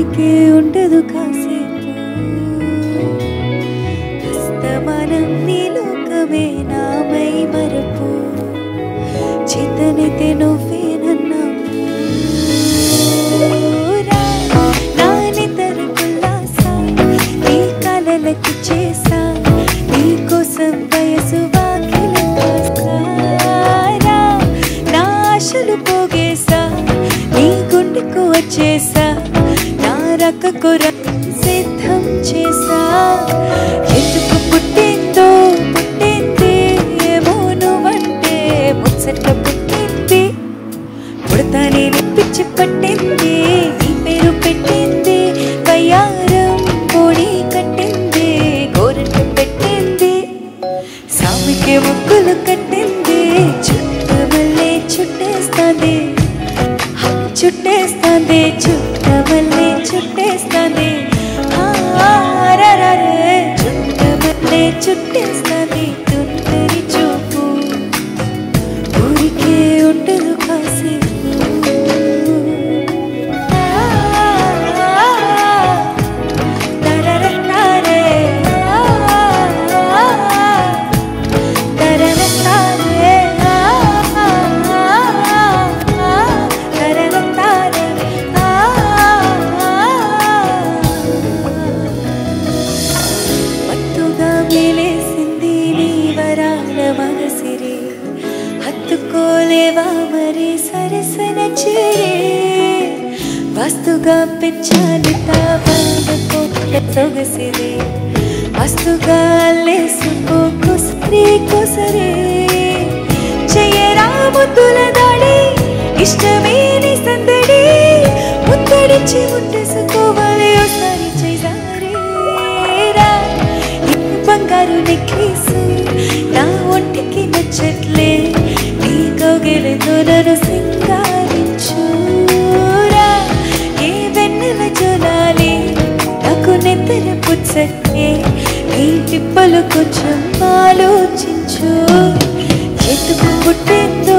ఊరికే ఉండదు కాసేపు అస్తమానం నీ లోకమే నామై మరపు చేతనైతే నువ్వే నన్నా నాని తరుకుల్లాసా నీ కలలకి చేసా నీ కోసం వయసు వాకిలి కాస్తారా నా ఆశలు పోగేసా నీ గుండెకు వచ్చేసా నా రక్కకు సిద్ధం చేసా ఎందుకు పుట్టిందో పుట్టింది ఏమో నువ్వంటే ముచ్చట పుట్టింది పుడతానే పిచ్చి పట్టింది నీ పేరు పెట్టింది వయ్యారం కోడి కట్టింది గోరంట పెట్టింది సామికి ముగ్గులు కట్టింది చుట్టమల్లే చుట్టేస్తాంది చుట్టేస్తాంది చుట్టమల్లే చుట్టేస్తాంది చుట్టమల్లే చుట్టేస్తాంది తుంటరి చూపు ఊరికే ఉండదు కాసేపు హత్తుకోలేవా మరి సరసన చేరే వస్తుగా పెంచాలి తావందకోట సొగసిరే వస్తుగా అల్లేసుకో కుసరి కుసరే చెయ్యరా ముద్దుల దాడి ఇష్టమే నీ సందడి ముద్దడిచి ముట్టేసుకోవాలి ఒకసారి చేసారేరా బంగారు నెక్లేసు నా ఒంటికి నచ్చట్లే నీ కౌగిలితో నన్ను సింగారించురా ఏ వెన్నెల జోలాలి నాకు నిద్ర పుచ్చట్లే నీ తిప్పలు కొంచెం ఆలోచించు ఎందుకు పుట్టిందో